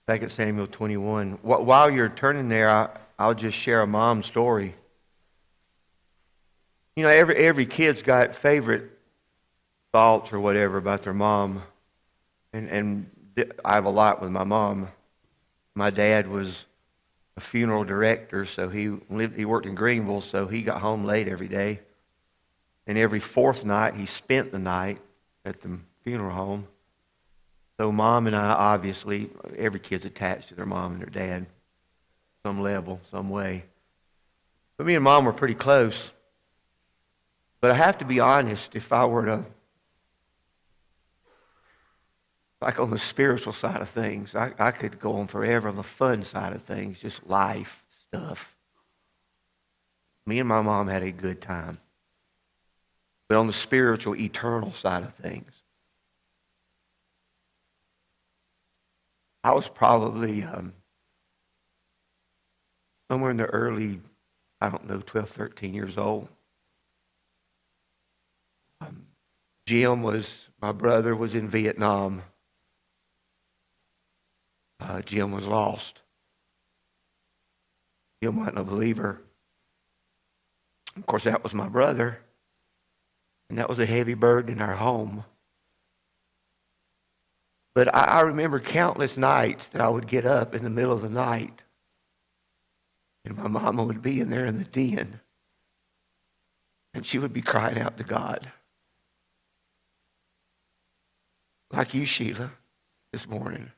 2 Samuel 21. While you're turning there, I'll just share a mom story. You know, every kid's got favorite thoughts or whatever about their mom. And I have a lot with my mom. My dad was a funeral director, so he worked in Greenville, so he got home late every day. And every fourth night, he spent the night at the funeral home. So Mom and I, obviously, every kid's attached to their mom and their dad, some level, some way. But me and Mom were pretty close. But I have to be honest, if I were to, like on the spiritual side of things, I could go on forever on the fun side of things, just life stuff. Me and my mom had a good time. But on the spiritual, eternal side of things, I was probably somewhere in the early, 12, 13 years old. My brother was in Vietnam. Jim was lost. Jim wasn't a believer. Of course, that was my brother. And that was a heavy burden in our home. But I remember countless nights that I would get up in the middle of the night and my mama would be in there in the den and she would be crying out to God. Like you, Sheila, this morning.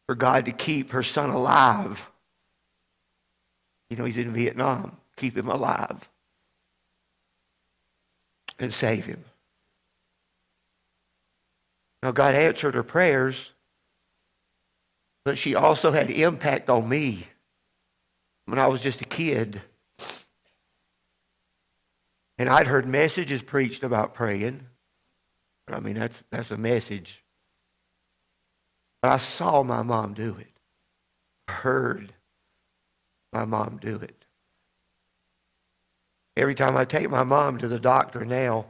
For God to keep her son alive. You know, he's in Vietnam. Keep him alive. And save him. Now, God answered her prayers, but she also had impact on me when I was just a kid. And I'd heard messages preached about praying. But I mean, that's a message. But I saw my mom do it. I heard my mom do it. Every time I take my mom to the doctor now,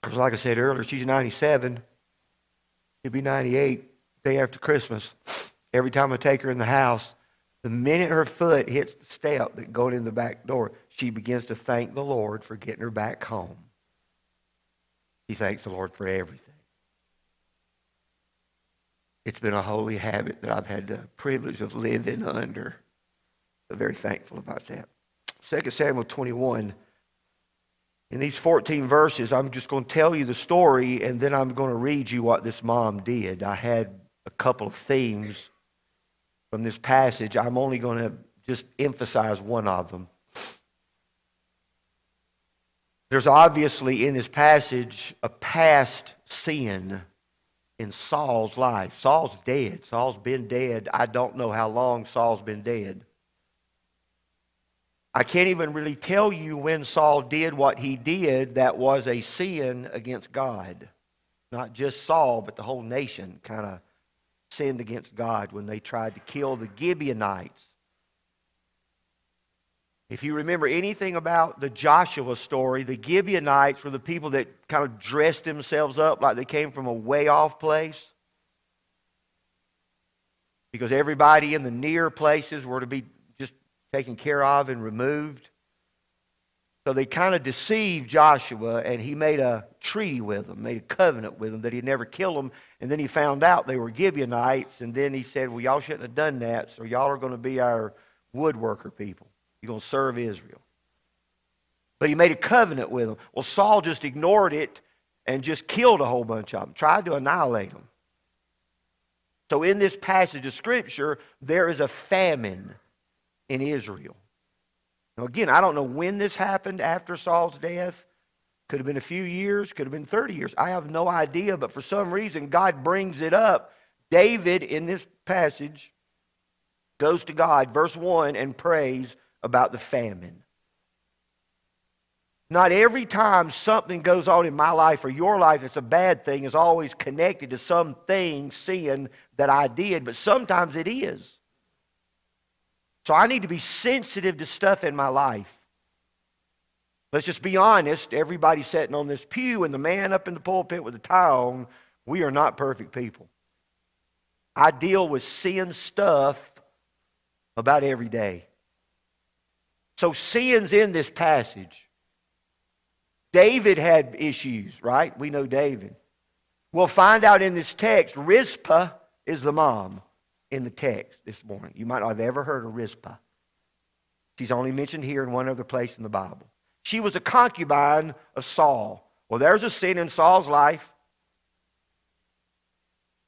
because like I said earlier, she's 97. She'll be 98 day after Christmas. Every time I take her in the house, the minute her foot hits the step that going in the back door, she begins to thank the Lord for getting her back home. She thanks the Lord for everything. It's been a holy habit that I've had the privilege of living under. I'm very thankful about that. 2 Samuel 21. In these 14 verses, I'm just going to tell you the story, and then I'm going to read you what this mom did. I had a couple of themes from this passage. I'm only going to just emphasize one of them. There's obviously in this passage a past sin in Saul's life. Saul's dead. Saul's been dead. I don't know how long Saul's been dead. I can't even really tell you when Saul did what he did that was a sin against God. Not just Saul, but the whole nation kind of sinned against God when they tried to kill the Gibeonites. If you remember anything about the Joshua story, the Gibeonites were the people that kind of dressed themselves up like they came from a way off place. Because everybody in the near places were to be just taken care of and removed. So they kind of deceived Joshua, and he made a treaty with them, made a covenant with them that he'd never kill them. And then he found out they were Gibeonites, and then he said, well, y'all shouldn't have done that, so y'all are going to be our woodworker people. You're going to serve Israel. But he made a covenant with them. Well, Saul just ignored it and just killed a whole bunch of them, tried to annihilate them. So in this passage of Scripture, there is a famine in Israel. Now again, I don't know when this happened after Saul's death. Could have been a few years, could have been 30 years. I have no idea, but for some reason, God brings it up. David, in this passage, goes to God, verse 1, and prays about the famine. Not every time something goes on in my life or your life that's a bad thing is always connected to something, sin that I did, but sometimes it is. So I need to be sensitive to stuff in my life. Let's just be honest. Everybody sitting on this pew and the man up in the pulpit with the tie on, we are not perfect people. I deal with sin stuff about every day. So sin's in this passage. David had issues, right? We know David. We'll find out in this text, Rizpah is the mom in the text this morning. You might not have ever heard of Rizpah. She's only mentioned here in one other place in the Bible. She was a concubine of Saul. Well, there's a sin in Saul's life.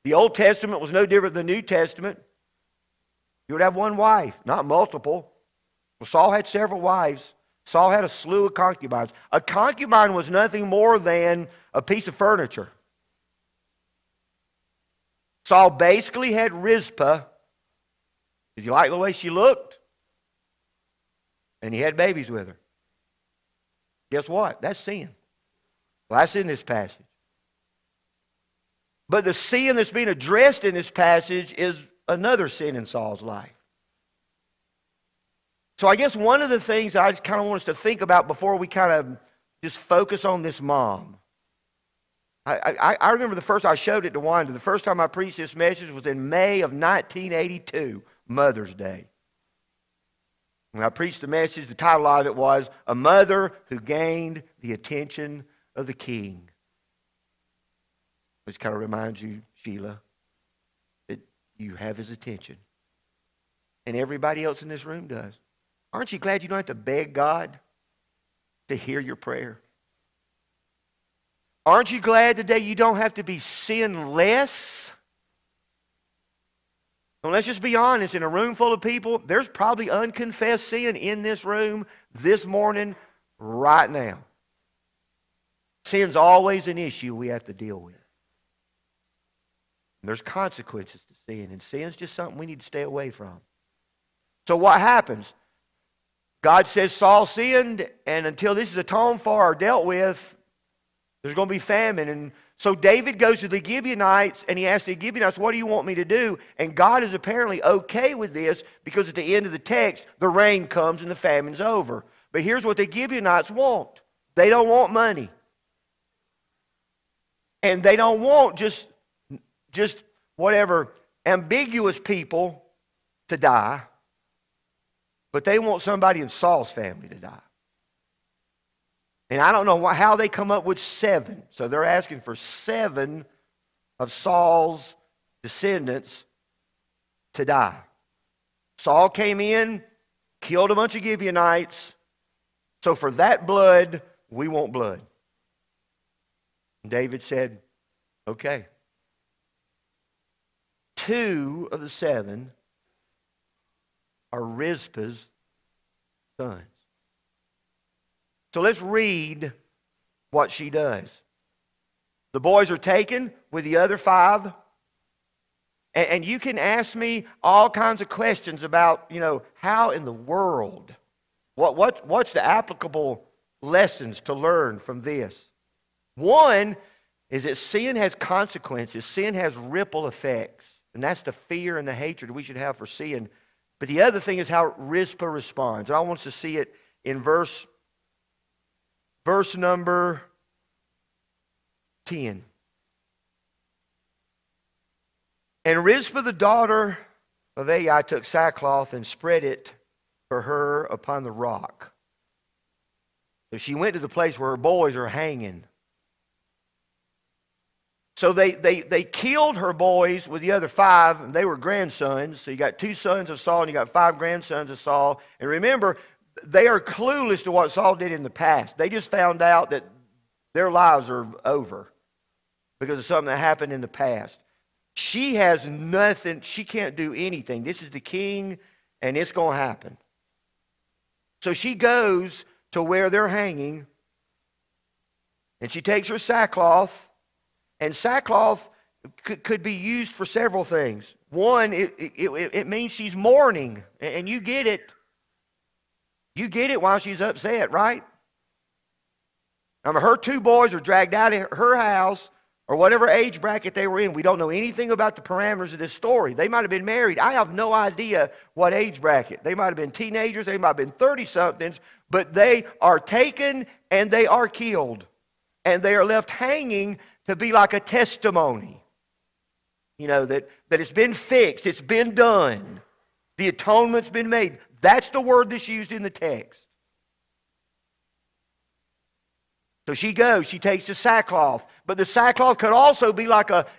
The Old Testament was no different than the New Testament. You would have one wife, not multiple. Well, Saul had several wives. Saul had a slew of concubines. A concubine was nothing more than a piece of furniture. Saul basically had Rizpah. Did you like the way she looked? And he had babies with her. Guess what? That's sin. Well, that's in this passage. But the sin that's being addressed in this passage is another sin in Saul's life. So I guess one of the things that I just kind of want us to think about before we kind of just focus on this mom. I remember the first I showed it to Wanda. The first time I preached this message was in May of 1982, Mother's Day. When I preached the message, the title of it was, A Mother Who Gained the Attention of the King. Which kind of reminds you, Sheila, that you have his attention. And everybody else in this room does. Aren't you glad you don't have to beg God to hear your prayer? Aren't you glad today you don't have to be sinless? Well, let's just be honest. In a room full of people, there's probably unconfessed sin in this room this morning, right now. Sin's always an issue we have to deal with. And there's consequences to sin, and sin's just something we need to stay away from. So what happens? God says Saul sinned, and until this is atoned for or dealt with, there's going to be famine. And so David goes to the Gibeonites, and he asks the Gibeonites, what do you want me to do? And God is apparently okay with this, because at the end of the text, the rain comes and the famine's over. But here's what the Gibeonites want. They don't want money. And they don't want just whatever ambiguous people to die. But they want somebody in Saul's family to die. And I don't know how they come up with 7. So they're asking for 7 of Saul's descendants to die. Saul came in, killed a bunch of Gibeonites. So for that blood, we want blood. And David said, okay. 2 of the 7 are Rizpah's sons. So let's read what she does. The boys are taken with the other 5. And you can ask me all kinds of questions about, how in the world, what's the applicable lessons to learn from this? One is that sin has consequences. Sin has ripple effects. And that's the fear and the hatred we should have for sin. But the other thing is how Rizpah responds. And I want us to see it in verse number 10. And Rizpah the daughter of Ai took sackcloth and spread it for her upon the rock. So she went to the place where her boys are hanging. So they killed her boys with the other 5, and they were grandsons. So you got 2 sons of Saul, and you got 5 grandsons of Saul. And remember, they are clueless to what Saul did in the past. They just found out that their lives are over because of something that happened in the past. She has nothing. She can't do anything. This is the king, and it's going to happen. So she goes to where they're hanging, and she takes her sackcloth. And sackcloth could be used for several things. One, it means she's mourning. And you get it. You get it while she's upset, right? Her 2 boys are dragged out of her house, or whatever age bracket they were in. We don't know anything about the parameters of this story. They might have been married. I have no idea what age bracket. They might have been teenagers. They might have been 30-somethings. But they are taken and they are killed. And they are left hanging to be like a testimony. that it's been fixed, it's been done. The atonement's been made. That's the word that's used in the text. So she goes, she takes the sackcloth. But the sackcloth could also be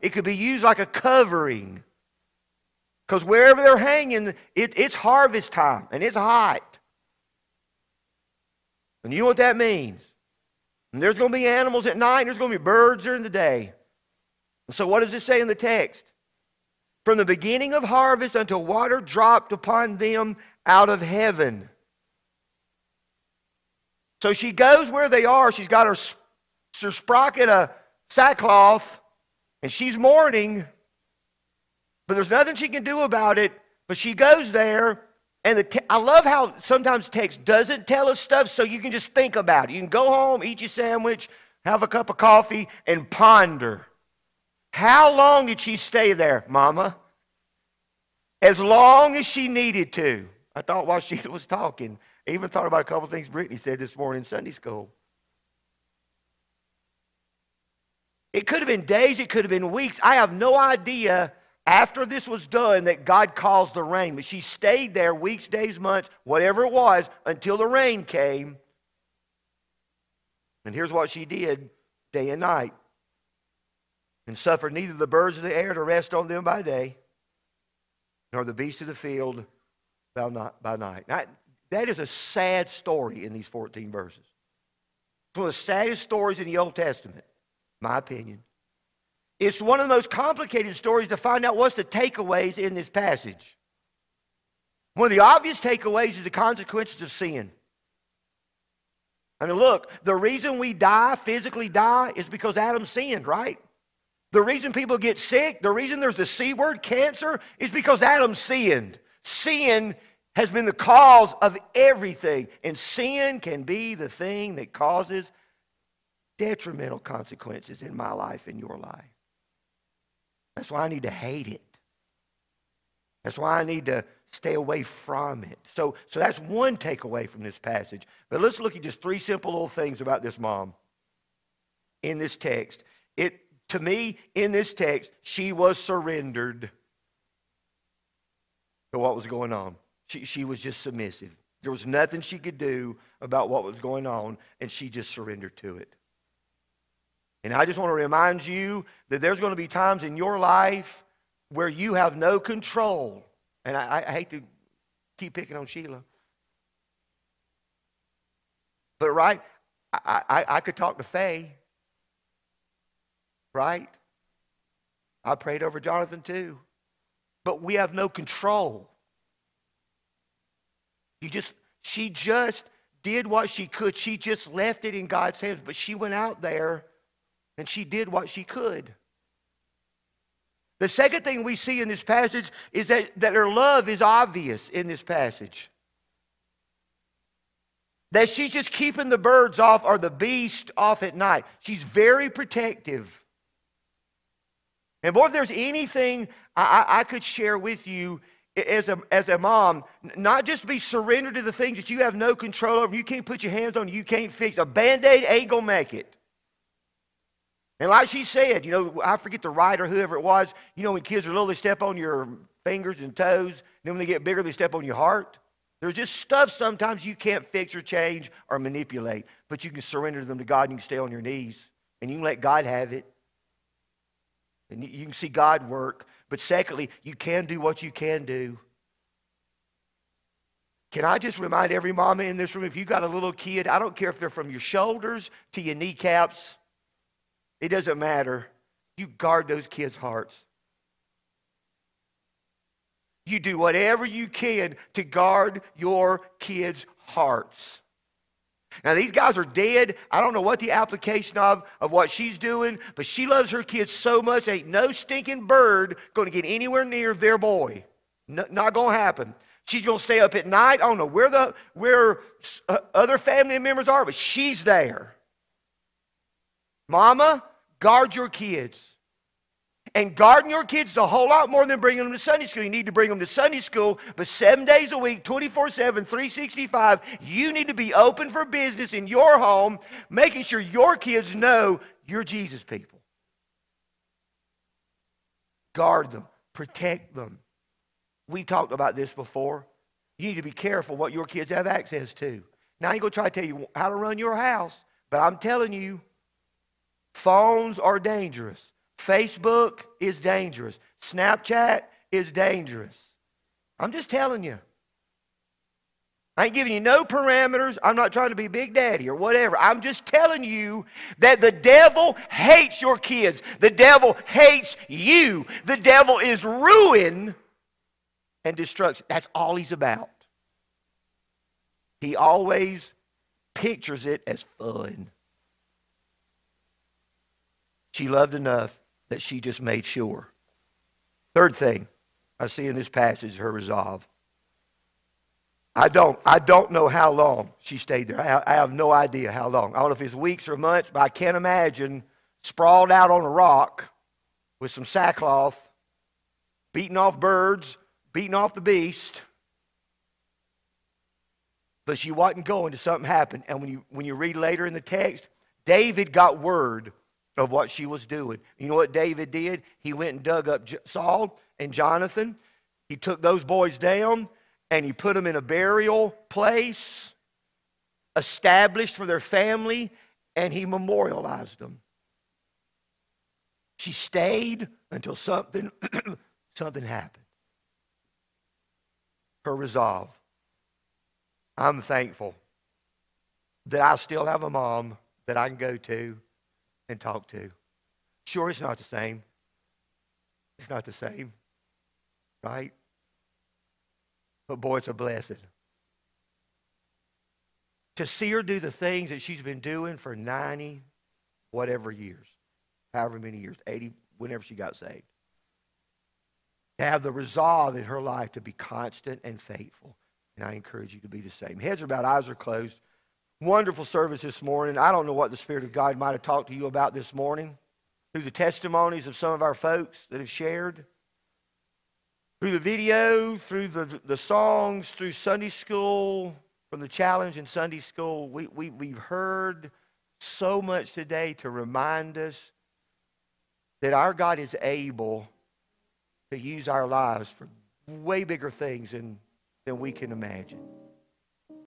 it could be used like a covering. Because wherever they're hanging, it's harvest time and it's hot. And you know what that means? And there's going to be animals at night, and there's going to be birds during the day. And so what does it say in the text? From the beginning of harvest until water dropped upon them out of heaven. So she goes where they are. She's got her sprocket of sackcloth, and she's mourning. But there's nothing she can do about it. But she goes there, and I love how sometimes text doesn't tell us stuff so you can just think about it. You can go home, eat your sandwich, have a cup of coffee, and ponder. How long did she stay there, Mama? As long as she needed to. I thought while she was talking. I even thought about a couple of things Brittany said this morning in Sunday school. It could have been days, it could have been weeks. I have no idea after this was done that God caused the rain. But she stayed there weeks, days, months, whatever it was, until the rain came. And here's what she did day and night. And suffered neither the birds of the air to rest on them by day, nor the beasts of the field by night. Now, that is a sad story in these 14 verses. It's one of the saddest stories in the Old Testament, my opinion. It's one of the most complicated stories to find out what's the takeaways in this passage. One of the obvious takeaways is the consequences of sin. I mean, look, the reason we die, physically die, is because Adam sinned, right? The reason people get sick, the reason there's the C word, cancer, is because Adam sinned. Sin has been the cause of everything. And sin can be the thing that causes detrimental consequences in my life and your life. That's why I need to hate it. That's why I need to stay away from it. So that's one takeaway from this passage. But let's look at just three simple little things about this mom in this text. To me, in this text, she was surrendered to what was going on. She was just submissive. There was nothing she could do about what was going on, and she just surrendered to it. And I just want to remind you that there's going to be times in your life where you have no control. And I hate to keep picking on Sheila. But right, I could talk to Faye. Right? I prayed over Jonathan too. But we have no control. She just did what she could. She just left it in God's hands. But she went out there and she did what she could. The second thing we see in this passage is that her love is obvious in this passage. That she's just keeping the birds off or the beast off at night. She's very protective. And boy, if there's anything I could share with you as a mom, not just be surrendered to the things that you have no control over, you can't put your hands on, you can't fix. A Band-Aid ain't going to make it. And like she said, I forget the writer, whoever it was, when kids are little, they step on your fingers and toes. And then when they get bigger, they step on your heart. There's just stuff sometimes you can't fix or change or manipulate. But you can surrender them to God and you can stay on your knees. And you can let God have it. And you can see God work. But secondly, you can do what you can do. Can I just remind every mama in this room, if you've got a little kid, I don't care if they're from your shoulders to your kneecaps. It doesn't matter. You guard those kids' hearts. You do whatever you can to guard your kids' hearts. Now, these guys are dead. I don't know what the application of what she's doing, but she loves her kids so much, ain't no stinking bird going to get anywhere near their boy. Not going to happen. She's going to stay up at night. I don't know where other family members are, but she's there. Mama, guard your kids. And guarding your kids is a whole lot more than bringing them to Sunday school. You need to bring them to Sunday school, but 7 days a week, 24/7, 365, you need to be open for business in your home, making sure your kids know you're Jesus people. Guard them. Protect them. We've talked about this before. You need to be careful what your kids have access to. Now, I ain't going to try to tell you how to run your house, but I'm telling you, phones are dangerous. Facebook is dangerous. Snapchat is dangerous. I'm just telling you. I ain't giving you no parameters. I'm not trying to be Big Daddy or whatever. I'm just telling you that the devil hates your kids. The devil hates you. The devil is ruin and destruction. That's all he's about. He always pictures it as fun. She loved enough that she just made sure. Third thing I see in this passage is her resolve. I don't know how long she stayed there. I have no idea how long. I don't know if it's weeks or months, but I can't imagine sprawled out on a rock with some sackcloth, beating off birds, beating off the beast. But she wasn't going till something happened. And when you read later in the text, David got word of what she was doing. You know what David did? He went and dug up Saul and Jonathan. He took those boys down and he put them in a burial place established for their family, and he memorialized them. She stayed until something happened. Her resolve. I'm thankful that I still have a mom that I can go to and talk to. Sure, it's not the same. It's not the same, right? But boy, it's a blessing. To see her do the things that she's been doing for 90 whatever years, however many years, 80, whenever she got saved. To have the resolve in her life to be constant and faithful. And I encourage you to be the same. Heads are bowed, eyes are closed. Wonderful service this morning. I don't know what the Spirit of God might have talked to you about this morning through the testimonies of some of our folks that have shared, through the video, through the songs, through Sunday school, from the challenge in Sunday school. We've heard so much today to remind us that our God is able to use our lives for way bigger things than we can imagine.